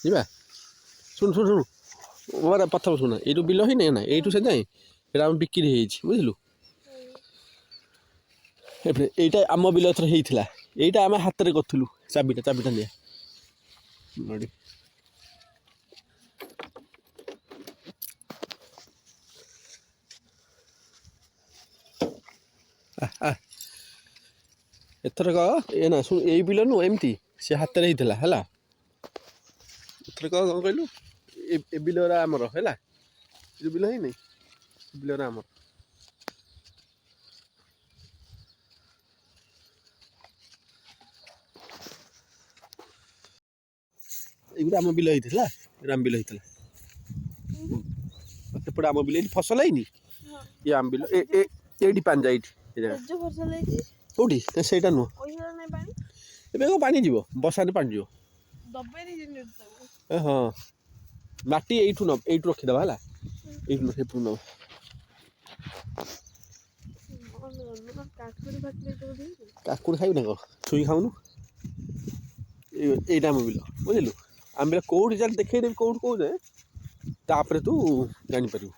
ଯିବା ଶୁଣୁ ଶୁଣୁ ଶୁଣୁ ମୋର ପ୍ରଥମ ଶୁଣ ଏଇଠୁ ବିଲ ହିଁ ନାଇଁ ନା ଏଇଠୁ ସେ ଯାଏ ଏଇଟା ଆମେ ବିକ୍ରି ହେଇଯାଇଛି ବୁଝିଲୁ। ଏବେ ଏଇଟା ଆମ ବିଲ ଏଥର ହେଇଥିଲା ଏଇଟା ଆମେ ହାତରେ କରିଥିଲୁ ଚାବିଟା ନିଆ ଏଥରକ ଏ ନା ଶୁଣ ଏଇ ବିଲ ନୁହଁ ଏମିତି ସେ ହାତରେ ହେଇଥିଲା ହେଲା। ଏଥରକ କ'ଣ କହିଲୁ ଏ ବିଲରା ଆମର ହେଲା ଯୋଉ ବିଲ ହେଇନି ବିଲରା ଆମର। ଏଇଗୁଡ଼ା ଆମ ବିଲ ହେଇଥିଲା ଏଇଟା ଆମ ବିଲ ହେଇଥିଲା ସେପଟେ ଆମ ବିଲ ଏଇଠି ଫସଲ ହେଇନି ଇଏ ଆମ ବିଲ ଏଇଠି ପାଣି ଯାଏ ଏଇଠି କୋଉଠି ସେଇଟା ନୁହଁ ଏବେ କ'ଣ ପାଣି ଯିବ ବର୍ଷାରେ ପାଣି ଯିବ ହଁ ମାଟି ଏଇଠୁ ରଖିଦେବା ହେଲା ଏଇଠୁ ସେପଟୁ ନେବ। କାକୁଡ଼ି ଖାଇବୁ ନା କ'ଣ ଛୁଇଁ ଖାଉନୁ ଏଇଟା ଆମ ବିଲ ବୁଝିଲୁ ଆମ ବିଲ କୋଉଠି ଯାଇ ଦେଖେଇଦେବି କୋଉଠୁ କୋଉ ଯାଏ ତାପରେ ତୁ ଜାଣିପାରିବୁ।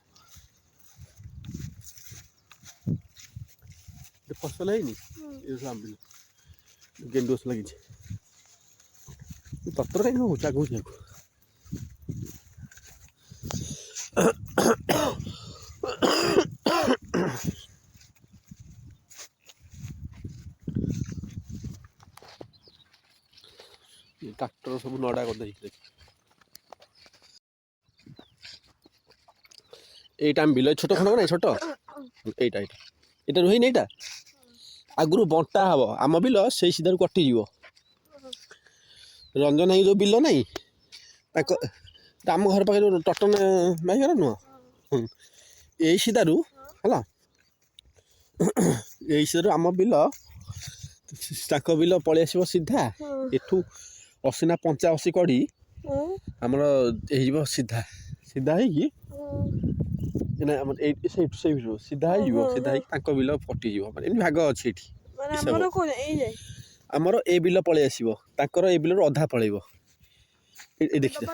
ଫସଲ ହେଇନି ଆମ ବିଲ ଗେଣ୍ଡୁ ଗଛ ଲାଗିଛି ତତର କାହିଁ ହଉଛି ଆଗକୁ ଯିବାକୁ ଟ୍ରାକ୍ଟର ସବୁ ନଡ଼ା କରିଦେଇଥିଲେ। এইটা আমি বিଲ ছোট ଖଣ୍ଡ ନାଇଁ ଛୋଟ ଏଇଟା ରୁହେନି ଏଇଟା ଆଗରୁ ବଣ୍ଟା ହବ ଆମ ବିଲ ସେଇ ସିଧାରୁ କଟିଯିବ। ରଞ୍ଜନ ଭାଇ ଯୋଉ ବିଲ ନାହିଁ ତାଙ୍କ ଆମ ଘର ପାଖରେ ଟଟନ ଭାଇ ଘର ନୁହଁ ଏଇ ସିଧାରୁ ହେଲା ଏଇ ସିଧାରୁ ଆମ ବିଲ ତାଙ୍କ ବିଲ ପଳେଇ ଆସିବ ସିଧା ଏଠୁ 80 ନା 85 କଡ଼ି ଆମର ହେଇଯିବ ସିଧା ସିଧା ହେଇକି ଆମର ସେଇ ସିଧା ହେଇଯିବ ସିଧା ହେଇକି ତାଙ୍କ ବିଲ କଟିଯିବ ମାନେ ଏମିତି ଭାଗ ଅଛି ଏଠି ଆମର ଏ ବିଲ ପଳେଇ ଆସିବ ତାଙ୍କର ଏ ବିଲରୁ ଅଧା ପଳେଇବ ଦେଖି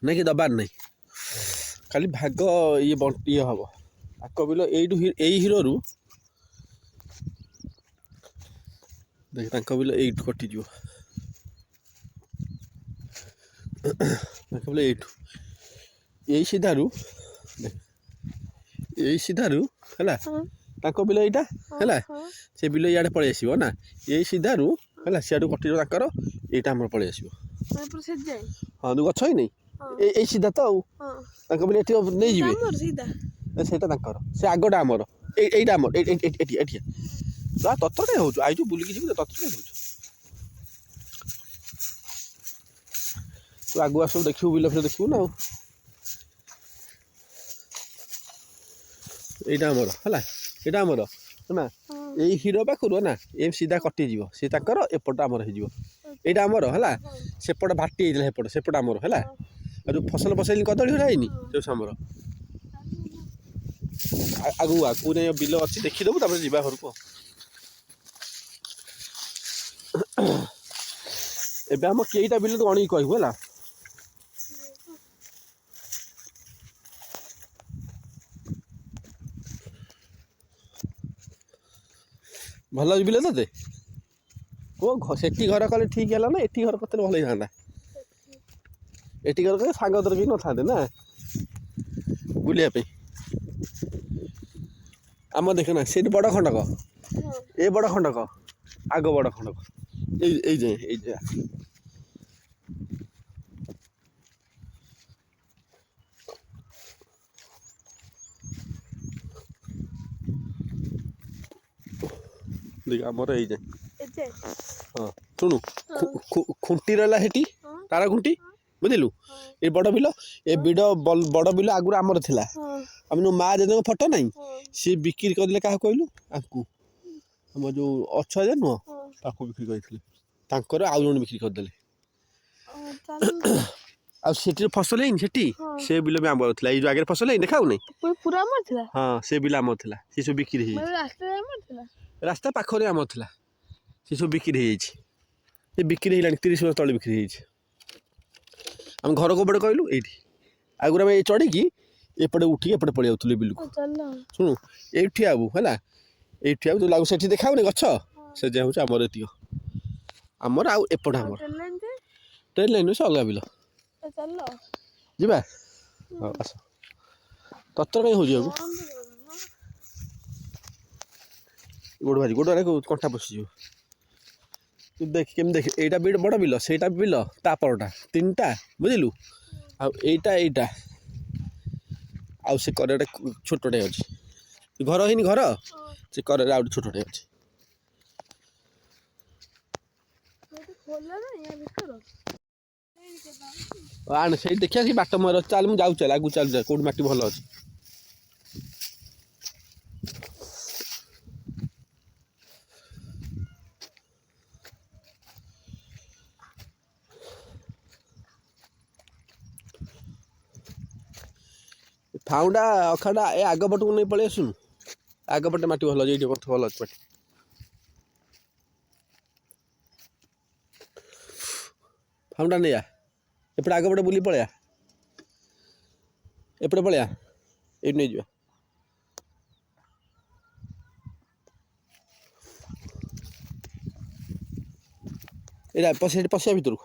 ନାଇଁ କି ଦବାର ନାହିଁ ଖାଲି ଭାଗ ଇଏ ହବ ତାଙ୍କ ବିଲ ଏଇଠୁ ଏଇ ହିରୋରୁ ଦେଖ ତାଙ୍କ ବିଲ ଏଇଠୁ କଟିଯିବ ତାଙ୍କ ବିଲ ଏଇଠୁ ଏଇ ସିଧାରୁ ହେଲା ତାଙ୍କ ବିଲ ଏଇଟା ହେଲା ସେ ବିଲ ଇଆଡ଼େ ପଳେଇ ଆସିବ ନା ଏଇ ସିଧାରୁ ହେଲା ସିଆଡ଼ୁ କଟିଯିବ ତାଙ୍କର ଏଇଟା ଆମର ପଳେଇ ଆସିବ ହଁ ଯୋଉ ଗଛ ହେଇନି ଏଇ ସିଧା ତ ଆଉ ତାଙ୍କ ବିଲ ଏଠି ନେଇଯିବେ ସେଇଟା ତାଙ୍କର ସେ ଆଗଟା ଆମର ଏଇଟା ଆମର ଏଠି ତତଟେ ହଉଛୁ ଆଇଛୁ ବୁଲିକି ଯିବୁ ତତଟେ ହଉଛୁ ତୁ ଆଗୁଆ ସବୁ ଦେଖିବୁ ବିଲ ଫିଲ ଦେଖିବୁ ନା ଆଉ এইটা আমার ହେଲା ଏଇଟା ଆମର ନା ଏଇ ହିରୋ ପାଖରୁ ନା ଏ ସିଧା କଟିଯିବ ସେ ତାଙ୍କର ଏପଟ ଆମର ହେଇଯିବ ଏଇଟା ଆମର ହେଲା ସେପଟ ଭାଟି ହେଇଥିଲା ସେପଟ ଆମର ହେଲା ଆଉ ଯୋଉ ଫସଲ ବସେଇଲି କଦଳୀ ଗୁଡ଼ା ହେଇନି ଯୋଉ ଆମର ଆଗକୁ ବିଲ ଅଛି ଦେଖିଦେବୁ ତାପରେ ଯିବା ଘରକୁ ଏବେ ଆମ କେଇଟା ବିଲ ତୁ ଗଣିକି କହିବୁ ହେଲା ଭଲ ବିଲ ତତେ ସେଠି ଘର କଲେ ଠିକ ହେଲା ନା ଏଠି ଘର କରିଥିଲେ ଭଲ ହେଇଥାନ୍ତା ଏଠି ଘର କଲେ ସାଙ୍ଗ ତୋର କେହି ନଥାନ୍ତେ ନା ବୁଲିବା ପାଇଁ ଆମ ଦେଖ ନା ସେଇଠି ବଡ଼ ଖଣ୍ଡକ ଏ ବଡ଼ ଖଣ୍ଡକ ଆଗ ବଡ଼ ଖଣ୍ଡକ ଏଇ ଯାଏ ଦେଖ ଆମର ଏଇ ଯାଏ ହଁ ଶୁଣୁ ଖୁଣ୍ଟି ରହିଲା ସେଠି ତାର ଖୁଣ୍ଟି ବୁଝିଲୁ ଏ ବଡ଼ ବିଲ ଏ ବଡ଼ ବିଲ ଆଗରୁ ଆମର ଥିଲା ଆମ ଯୋଉ ମା ଜେଜେଙ୍କ ଫଟୋ ନାହିଁ ସିଏ ବିକ୍ରି କରିଦେଲେ କାହାକୁ କହିଲୁ ଆଙ୍କୁ ଆମ ଯୋଉ ଅଛୁଆ ନୁହଁ ତାକୁ ବିକ୍ରି କରିଥିଲେ ତାଙ୍କର ଆଉ ଜଣେ ବିକ୍ରି କରିଦେଲେ ଆଉ ସେଠି ଫସଲ ହେଇନି ସେଠି ସେ ବିଲ ବି ଆମର ଥିଲା ଏଇ ଯୋଉ ଆଗରେ ଫସଲ ହେଇନି ଦେଖାଉନି ହଁ ସେ ବିଲ ଆମର ଥିଲା ସେ ସବୁ ବିକ୍ରି ହେଇଯାଇଛି ରାସ୍ତା ପାଖରେ ଆମର ଥିଲା ସେ ସବୁ ବିକ୍ରି ହେଇଯାଇଛି ये बिक्री है 30 वर्ष तले बिक्री हम घर को पड़े कहलु ये आगुरी आम चढ़ी एपटे उठिक एपटे पलि जाऊँ बिल को शुणु ये आबू है ये आबू जो लागू से देखा गछ से जे हूँ आमर ये आमर आउ एपटे आमर ट्रेन लाइन से अलग बिल जा आस ततर कहीं हो गोड़ भाजी गोड़ कंटा पशिज देख केम देख एटा भी बड़ बिल सेटा बिल तापरटा 3टा बुझिलु आईटा आउ से करे छोटे अच्छी घर ही घर से करे आउ छोटे अच्छी आने से देखिया से बाट मोर चल मु जाऊ चल आगु चल जा कोड माटी भल अछि फाउंडा अखाड़ा ए आग पट को नहीं पड़े आसुन आग पटे माटी भल ये भल अच्छी माटी फाउंडा नहीं आ एपटे आग पटे बुली पड़े एपटे पड़े ये नहीं जा ये पशिया भितर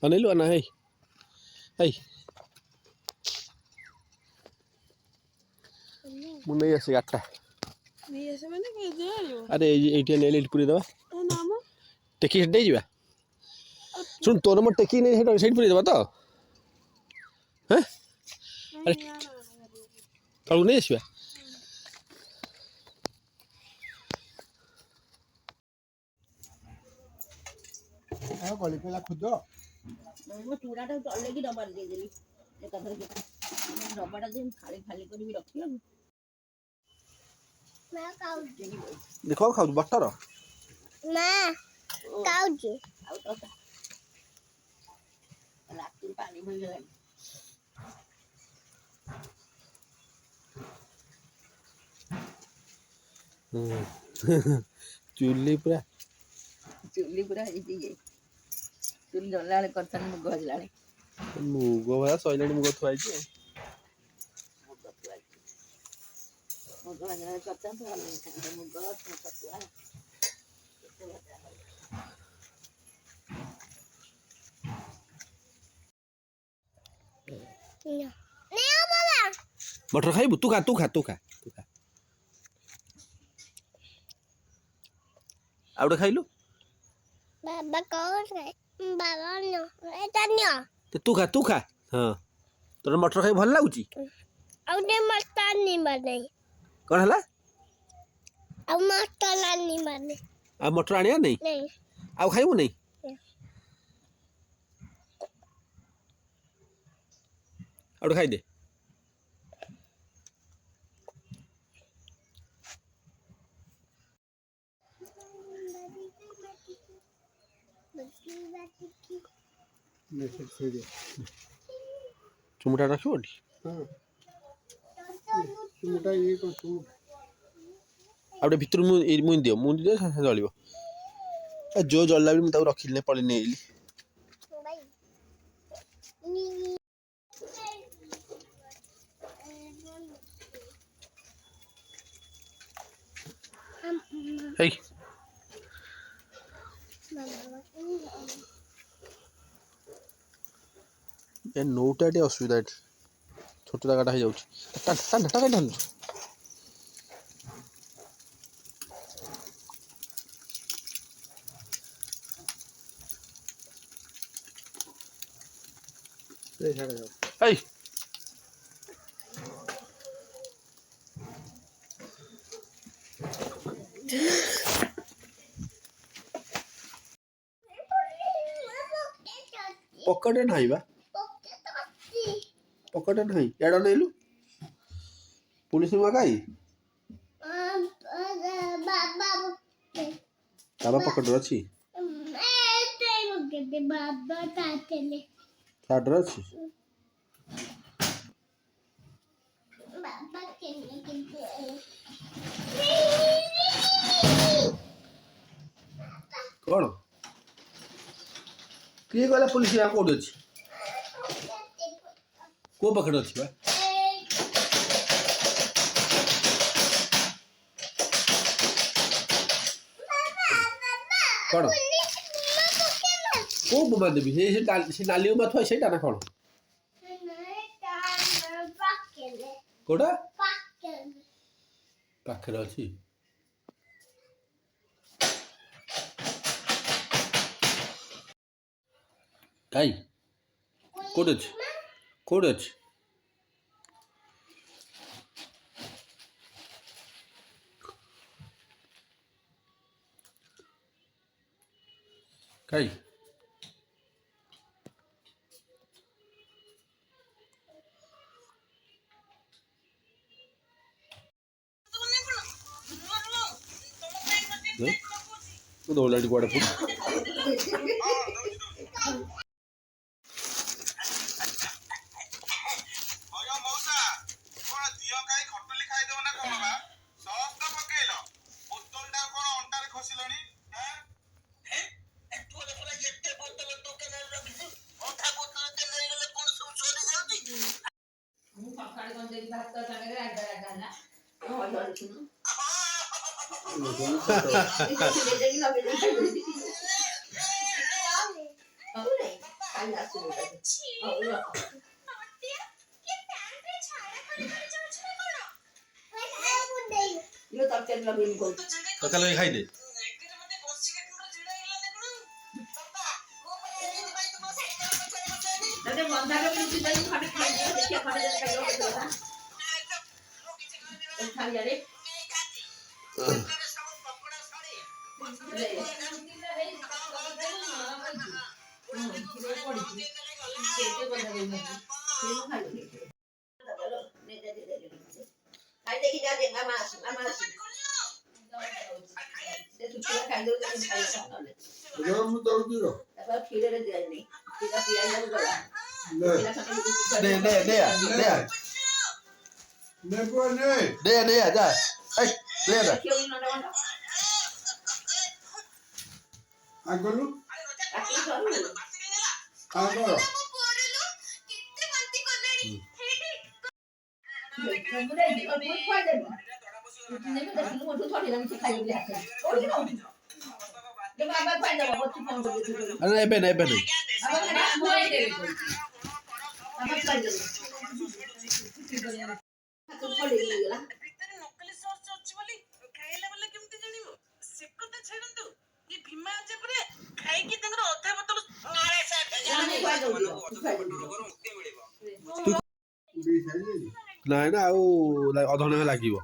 अनिलु आना है मुझे ऐसे गाटा अरे ये ले पूरी दबा टेकी दे जा सुन तोर मोर टेकी नहीं से पूरी दबा तो हैं अरे तलू नहीं आसवा गली पेला खुद चूड़ा तले की डब्बा देदेली डब्बाटा खाली खाली कर रखी देखो खाऊ बटर रात पानी भर चुली पूरा चुली जला कर मुग हजला मुग भाया सैला मुग थुआई मुग हजला कर मुग छतुआ मटर खाइबु तू खा आउटे खाइलु बाबा कौन है बाबा नो एटा न्यो तू खा हां तोर मटर खाइ भल लागुची आउटे मटर नहीं बने कोन हला अब मटर नहीं बने आ मटर आनिया नहीं नहीं आ खाइबु नहीं ଆଉ ଗୋଟେ ଖାଇଦେ। ଚୁମୁଟା ରଖିବ ଟି? ହଁ ଚୁମୁଟା ଇଏ କର ଚୁମୁଟା ଆଉ ଗୋଟେ ଭିତରୁ ମୁଇଁ ଦିଅ ଦିଅ ସାଙ୍ଗେ ଜଳିବ। ଯୋଉ ଜଳିଲା ବି ମୁଁ ତାକୁ ରଖିଲି ପଳେଇ ନେଇଲି। ହେଇ ଏ ନଉଟା ଟିକେ ଅସୁବିଧା ଏଠି ଛୋଟ ଜାଗାଟା ହେଇଯାଉଛି। ଟାଟା ଢାଲୁଛୁ ଏଇ ପକେଟ ନାହିଁ ବା ପକେଟ ନାହିଁ ଏଇଟା ନେଇଲୁ ପୁଣି ସିମା କାଇ ବାବା ପକେଟରେ ଅଛି ସାର୍ଟରେ ଅଛି। କଣ କିଏ କହିଲା ପୁଲିସ କୋଉଠି ଅଛି? କୋଉ ପାଖରେ ଅଛି ବା? କଣ କୋଉ ବୋମା ଦେବି ସେ ନାଲି ବୋମା ଥୁଆ ସେଇଟା ନା କଣ? କୋଉଟା ପାଖରେ ଅଛି? କାଇ କୋଉଠି ଅଛି? କୋଉଠି ଅଛି? କାଇ ଦୌଡ଼ାଟି କୁଆଡ଼େ ପୁଣି ତରକାରୀ ଲଗେଇ ଖାଇଦେ। ଆଗରୁ ଏବେ ନାହିଁ ନା ଆଉ ଅଧଘଣ୍ଟା ଲାଗିବ।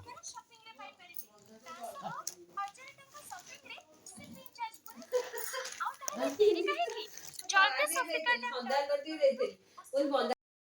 ଜଲ୍ଦି ସଫିକା